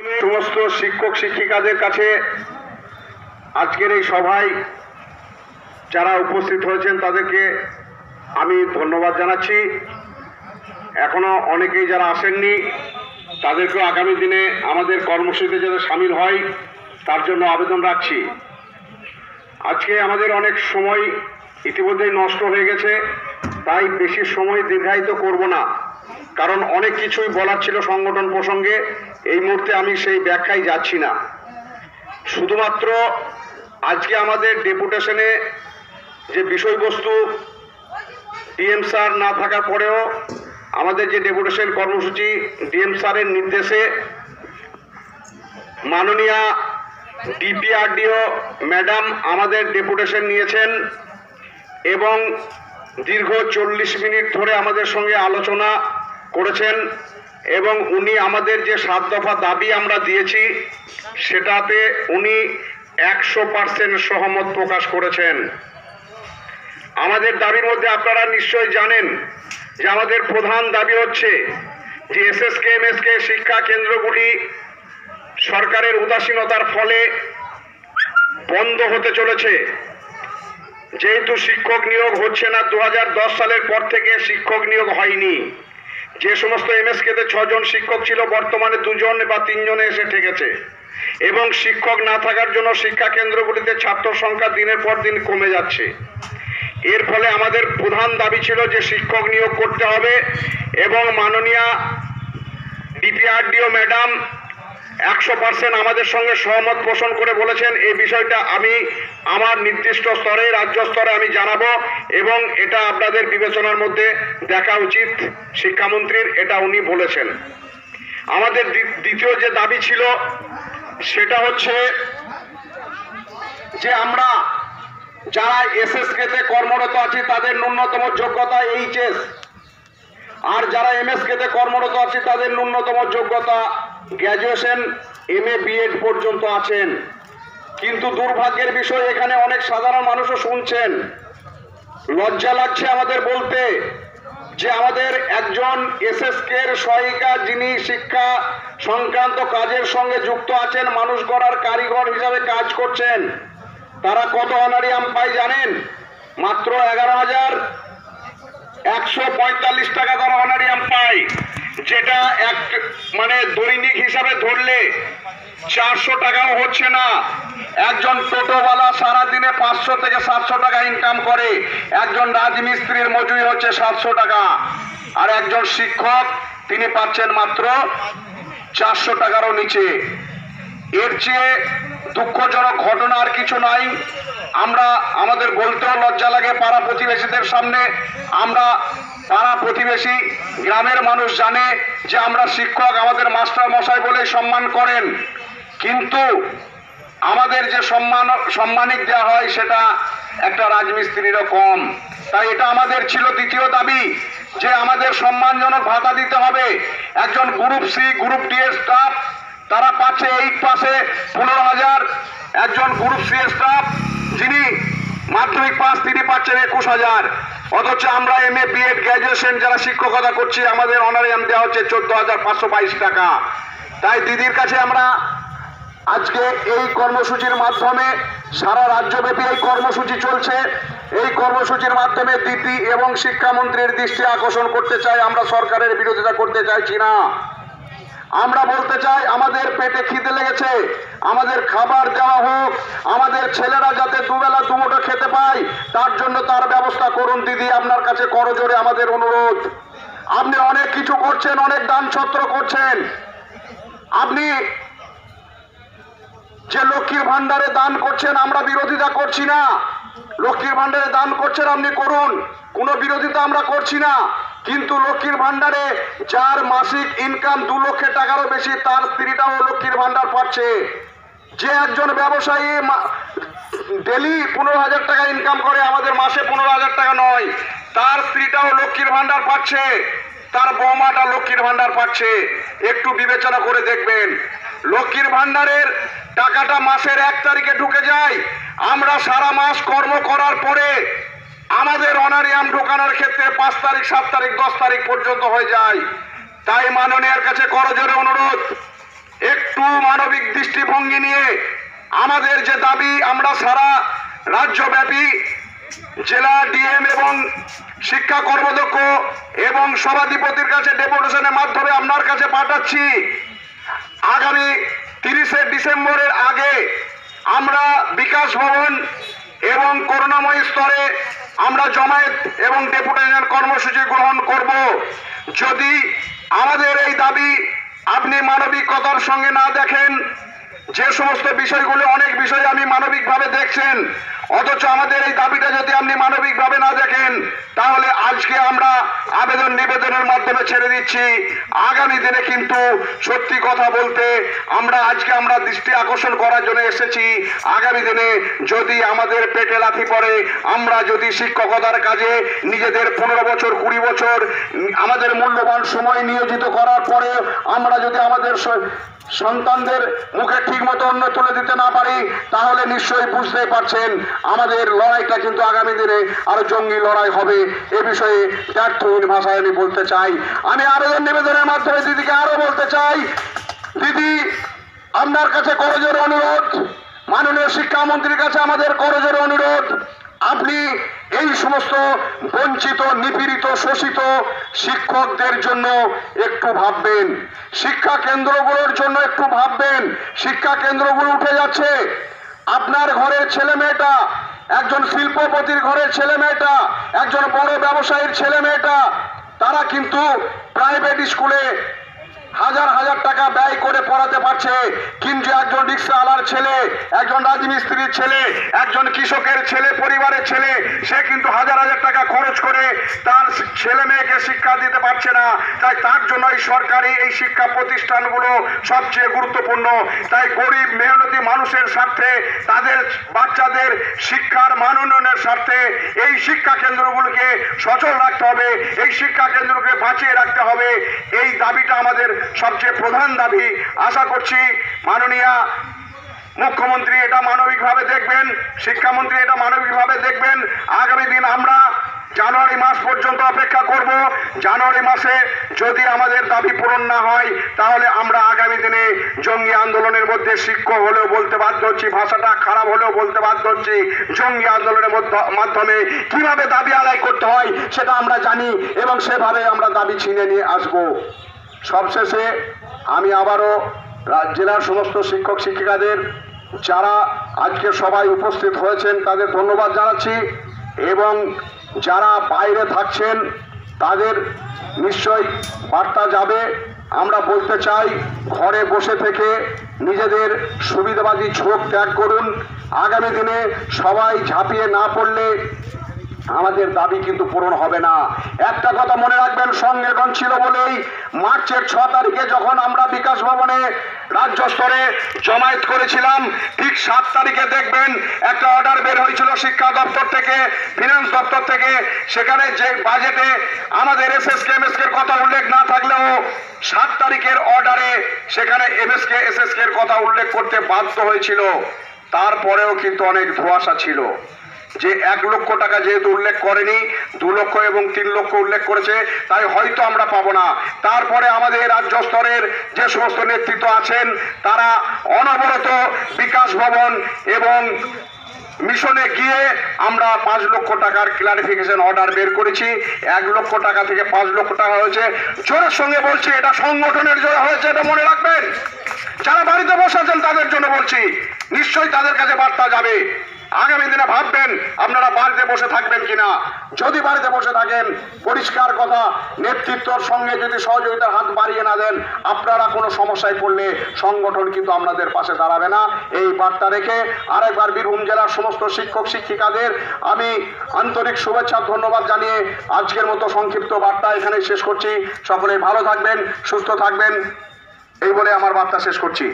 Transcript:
সমস্ত শিক্ষক শিক্ষিকাদের কাছে আজকের এই সভায় যারা উপস্থিত হয়েছেন তাদেরকে আমি ধন্যবাদ জানাচ্ছি। এখনো অনেকেই যারা আসেননি তাদেরকেও আগামী দিনে আমাদের কর্মসূচিতে যাতে সামিল হয় তার জন্য আবেদন রাখছি। আজকে আমাদের অনেক সময় ইতিমধ্যেই নষ্ট হয়ে গেছে, তাই বেশি সময় দীর্ঘায়িত করব না, কারণ অনেক কিছুই বলার ছিল সংগঠন প্রসঙ্গে। এই মুহূর্তে আমি সেই ব্যাখ্যায় যাচ্ছি না। শুধুমাত্র আজকে আমাদের ডেপুটেশনে যে বিষয়বস্তু ডিএম স্যার না থাকার পরেও আমাদের যে ডেপুটেশন কর্মসূচি ডিএম স্যারের নির্দেশে মাননীয়া ডিপিআরডিও ম্যাডাম আমাদের ডেপুটেশন নিয়েছেন এবং দীর্ঘ 40 মিনিট ধরে আমাদের সঙ্গে আলোচনা করেছেন এবং উনি আমাদের যে 7 দফা দাবি আমরা দিয়েছি সেটাতে উনি 100% সহমত প্রকাশ করেছেন। আমাদের দাবির মধ্যে আপনারা নিশ্চয়ই জানেন যে আমাদের প্রধান দাবি হচ্ছে যে এসএসকে এমএসকে শিক্ষা কেন্দ্রগুলি সরকারের উদাসীনতার ফলে বন্ধ হতে চলেছে। যেহেতু শিক্ষক নিয়োগ হচ্ছে না, 2010 সালের পর থেকে শিক্ষক নিয়োগ হয়নি। যে সমস্ত এমএসকেতে 6 জন শিক্ষক ছিল বর্তমানে 2 জন বা 3 জনে এসে ঠেকেছে এবং শিক্ষক না থাকার জন্য শিক্ষা কেন্দ্রগুলিতে ছাত্র সংখ্যা দিনের পর দিন কমে যাচ্ছে। এর ফলে আমাদের প্রধান দাবি ছিল যে শিক্ষক নিয়োগ করতে হবে এবং মাননীয়া ডিপিআরডিও ম্যাডাম 100% আমাদের সঙ্গে সহমত পোষণ করে বলেছেন এই বিষয়টা আমি আমার নির্দিষ্ট স্তরে রাজ্য স্তরে আমি জানাবো এবং এটা আপনাদের বিবেচনার মধ্যে দেখা উচিত শিক্ষামন্ত্রীর, এটা উনি বলেছেন। আমাদের দ্বিতীয় যে দাবি ছিল সেটা হচ্ছে যে আমরা যারা এসএসকেতে কর্মরত আছি তাদের ন্যূনতম যোগ্যতা এইচএস, আর যারা এমএসকেতে কর্মরত আছে তাদের ন্যূনতম যোগ্যতা গ্র্যাজুয়েশন এমএ বিএড পর্যন্ত আছেন। কিন্তু দুর্ভাগ্যের বিষয় এখানে অনেক সাধারণ মানুষও শুনছেন। লজ্জা লাগছে আমাদের বলতে যে আমাদের একজন এসএসকের সহায়িকা যিনি শিক্ষা সংক্রান্ত কাজের সঙ্গে যুক্ত আছেন, মানুষ গড়ার কারিগর হিসাবে কাজ করছেন, তারা কত অনারিয়াম পায় জানেন? মাত্র 11,145 টাকা তারা অনারিয়াম পায়, যেটা মানে দৈনিক হিসাবে ধরলে 400 টাকাও হচ্ছে না। একজন টোটোওয়ালা সারাদিনে 500 থেকে 700 টাকা ইনকাম করে, একজন রাজমিস্ত্রির মজুরি হচ্ছে 700 টাকা, আর একজন শিক্ষক তিনি পাচ্ছেন মাত্র 400 টাকারও নিচে। এর চেয়ে দুঃখজনক ঘটনা আর কিছু নাই। আমরা আমাদের বলতেও লজ্জা লাগে পাড়া প্রতিবেশীদের সামনে, আমরা পাড়া প্রতিবেশী গ্রামের মানুষ জানে যে আমরা শিক্ষক, আমাদের মাস্টার মশাই বলে সম্মান করেন, কিন্তু আমাদের যে সম্মানিক দেওয়া হয় সেটা একটা রাজমিস্ত্রিরও কম। তাই এটা আমাদের ছিল দ্বিতীয় দাবি যে আমাদের সম্মানজনক ভাতা দিতে হবে। একজন গ্রুপ সি গ্রুপ ডি এর স্টাফ তারা পাচ্ছে 8 পাসে 15,000, একজন গ্রুপ সি স্টাফ যিনি মাধ্যমিক পাস তিনি পাচ্ছেন 21,000, অথচ আমরা এমএ বিএড গ্র্যাজুয়েশন যারা শিক্ষকতা করছি আমাদের অনারিয়াম দেওয়া হচ্ছে 14,522 টাকা। তাই দিদির কাছে আমরা আজকে এই কর্মসূচির মাধ্যমে, সারা রাজ্যব্যাপী এই কর্মসূচি চলছে, এই কর্মসূচির মাধ্যমে দিদি এবং শিক্ষামন্ত্রীর দৃষ্টি আকর্ষণ করতে চাই। আমরা সরকারের বিরোধিতা করতে চাইছি না। আমরা বলতে চাই আমাদের পেটে খিদে লেগেছে, আমাদের খাবার দেওয়া হোক, আমাদের ছেলেরা যাতে দুবেলা দুমুঠো খেতে পায় তার জন্য তার ব্যবস্থা করুন। দিদি আপনার কাছে করজোড়ে আমাদের অনুরোধ। আপনি অনেক কিছু করছেন, অনেক দান ছত্র করছেন, আপনি যে লক্ষ্মীর ভান্ডারে দান করছেন আমরা বিরোধিতা করছি না, লক্ষ্মীর ভান্ডারে দান করছেন আপনি করুন, কোনো বিরোধিতা আমরা করছি না। কিন্তু লক্ষ্মীর ভান্ডারে যার মাসিক ইনকাম 2 লক্ষ টাকারও বেশি তার স্ত্রীটাও লক্ষ্মীর ভান্ডার পাচ্ছে। যে একজন ব্যবসায়ী ডেলি 15,000 টাকা ইনকাম করে, আমাদের মাসে 15,000 টাকা নয়, তার স্ত্রীটাও লক্ষ্মীর ভান্ডার পাচ্ছে, তার বৌমাটা লক্ষ্মীর ভান্ডার পাচ্ছে। একটু বিবেচনা করে দেখবেন, লক্ষ্মীর ভান্ডারের টাকাটা মাসের 1 তারিখে ঢুকে যায়, আমরা সারা মাস কর্ম করার পরে আমাদের অনারিয়াম ঢোকানোর ক্ষেত্রে 5 তারিখ 7 তারিখ 10 তারিখ পর্যন্ত হয়ে যায়। তাই মাননীয়ের কাছে করজোড়ে অনুরোধ, একটু মানবিক দৃষ্টিভঙ্গি নিয়ে আমাদের যে দাবি, আমরা সারা রাজ্যব্যাপী জেলা ডিএম এবং শিক্ষা কর্মদক্ষ এবং সভাধিপতির কাছে ডেপুটেশনের মাধ্যমে আপনার কাছে পাঠাচ্ছি। আগামী 30শে ডিসেম্বরের আগে আমরা বিকাশ ভবন এবং করুণাময়ী স্তরে আমরা জমায়েত এবং ডেপুটেশন কর্মসূচি গ্রহণ করব। যদি আমাদের এই দাবি আপনি মানবিকতার সঙ্গে না দেখেন, যে সমস্ত বিষয়গুলো, অনেক বিষয় আমি মানবিকভাবে দেখছেন, অথচ আমাদের এই দাবিটা যদি আপনি মানবিকভাবে না দেখেন, তাহলে আজকে আমরা আবেদন নিবেদনের মাধ্যমে ছেড়ে দিচ্ছি। আগামী দিনে কিন্তু সত্যি কথা বলতে আমরা দৃষ্টি আকর্ষণ করার জন্য এসেছি। আগামী দিনে যদি আমাদের পেটে লাথি পড়ে, আমরা যদি শিক্ষকতার কাজে নিজেদের 15 বছর 20 বছর আমাদের মূল্যবান সময় নিয়োজিত করার পরে আমরা যদি আমাদের সন্তানদের মুখে ঠিক মতো অন্ন তুলে দিতে না পারি, তাহলে নিশ্চয়ই বুঝতেই পারছেন আমাদের লড়াইটা কিন্তু আগামী দিনে আরো জঙ্গি লড়াই হবে। এ বিষয়ে ব্যর্থহীন ভাষায় আমি বলতে চাই। আমি আবেদন নিবেদনের মাধ্যমে দিদিকে আরো বলতে চাই, দিদি আপনার কাছে করজোড়ে অনুরোধ, মাননীয় শিক্ষামন্ত্রীর কাছে আমাদের করজোড়ে অনুরোধ, আপনি এই সমস্ত বঞ্চিত, নিপীড়িত, শোষিত শিক্ষকদের জন্য একটু ভাববেন, শিক্ষা কেন্দ্রগুলোর জন্য একটু ভাববেন। শিক্ষা কেন্দ্রগুলো উঠে যাচ্ছে। আপনার ঘরের ছেলে মেয়েটা, একজন শিল্পপতির ঘরের ছেলে মেয়েটা, একজন বড় ব্যবসায়ীর ছেলে মেয়েটা, তারা কিন্তু প্রাইভেট স্কুলে হাজার হাজার টাকা ব্যয় করে পড়াতে পারছে, কিন্তু একজন রিক্সাওয়ালার ছেলে, একজন রাজমিস্ত্রির ছেলে, একজন কৃষকের ছেলে, পরিবারের ছেলে, সে কিন্তু হাজার হাজার টাকা খরচ করে তার ছেলে মেয়েকে শিক্ষা দিতে পারছে না। তাই তার জন্য এই সরকারি এই শিক্ষা প্রতিষ্ঠানগুলো সবচেয়ে গুরুত্বপূর্ণ। তাই গরিব মেহনতি মানুষের স্বার্থে, তাদের বাচ্চাদের শিক্ষার মান উন্নয়নের স্বার্থে এই শিক্ষা কেন্দ্রগুলোকে সচল রাখতে হবে, এই শিক্ষা কেন্দ্রকে বাঁচিয়ে রাখতে হবে। এই দাবিটা আমাদের সবচেয়ে প্রধান দাবি। আশা করছি মাননীয় মুখ্যমন্ত্রী এটা মানবিকভাবে দেখবেন, শিক্ষামন্ত্রী এটা মানবিকভাবে দেখবেন। আগামী দিন আমরা জানুয়ারি মাস পর্যন্ত অপেক্ষা করব। জানুয়ারি মাসে যদি আমাদের দাবি পূরণ না হয়, তাহলে আমরা আগামী দিনে জঙ্গি আন্দোলনের মধ্যে শিক্ষক হলেও বলতে বাধ্য হচ্ছি, ভাষাটা খারাপ হলেও বলতে বাধ্য হচ্ছি, জঙ্গি আন্দোলনের মাধ্যমে কিভাবে দাবি আদায় করতে হয় সেটা আমরা জানি এবং সেভাবে আমরা দাবি ছিনিয়ে নিয়ে আসব। সবশেষে আমি আবারও জেলার সমস্ত শিক্ষক শিক্ষিকাদের যারা আজকে সবাই উপস্থিত হয়েছেন তাদের ধন্যবাদ জানাচ্ছি, এবং যারা বাইরে থাকছেন তাদের নিশ্চয়ই বার্তা যাবে। আমরা বলতে চাই, ঘরে বসে থেকে নিজেদের সুবিধাবাদী ঝোঁক ত্যাগ করুন। আগামী দিনে সবাই ঝাঁপিয়ে না পড়লে আমাদের দাবি কিন্তু পূরণ হবে না। একটা কথা মনে রাখবেন, সংগঠন ছিল বলেই মার্চের 6 তারিখে যখন আমরা বিকাশ ভবনে রাজ্য স্তরে জমায়েত করেছিলাম, ঠিক 7 তারিখে দেখবেন একটা অর্ডার বের হয়েছিল শিক্ষা দপ্তর থেকে, ফিনান্স দপ্তর থেকে। সেখানে যে বাজেটে আমাদের এসএসকে এমএসকে এর কথা উল্লেখ না থাকলেও 7 তারিখের অর্ডারে সেখানে এমএসকে এসএসকে এর কথা উল্লেখ করতে বাধ্য হয়েছিল। তারপরেও কিন্তু অনেক ধোঁয়াশা ছিল যে 1 লক্ষ টাকা যেহেতু উল্লেখ করেনি, 2 লক্ষ এবং 3 লক্ষ উল্লেখ করেছে, তাই হয়তো আমরা পাবো না। তারপরে আমাদের রাজ্য স্তরের যে সমস্ত নেতৃত্ব আছেন তারা অনবরত বিকাশ ভবন এবং মিশনে গিয়ে আমরা 5 লক্ষ টাকার ক্লারিফিকেশন অর্ডার বের করেছি। 1 লক্ষ টাকা থেকে 5 লক্ষ টাকা হয়েছে। জোরের সঙ্গে বলছি, এটা সংগঠনের জোরে হয়েছে, এটা মনে রাখবেন। যারা বাড়িতে বসে আছেন তাদের জন্য বলছি, নিশ্চয়ই তাদের কাছে বার্তা যাবে। আগামী দিনে ভাববেন আপনারা বাড়িতে বসে থাকবেন কিনা। যদি বাড়িতে বসে থাকেন, পরিষ্কার কথা, নেতৃত্বর সঙ্গে যদি সহযোগিতার হাত বাড়িয়ে না দেন, আপনারা কোনো সমস্যায় পড়লে সংগঠন কিন্তু আপনাদের পাশে দাঁড়াবে না। এই বার্তা রেখে আরেকবার বীরভূম জেলার সমস্ত শিক্ষক শিক্ষিকাদের আমি আন্তরিক শুভেচ্ছা ধন্যবাদ জানিয়ে আজকের মতো সংক্ষিপ্ত বার্তা এখানে শেষ করছি। সকলে ভালো থাকবেন, সুস্থ থাকবেন, এই বলে আমার বার্তা শেষ করছি।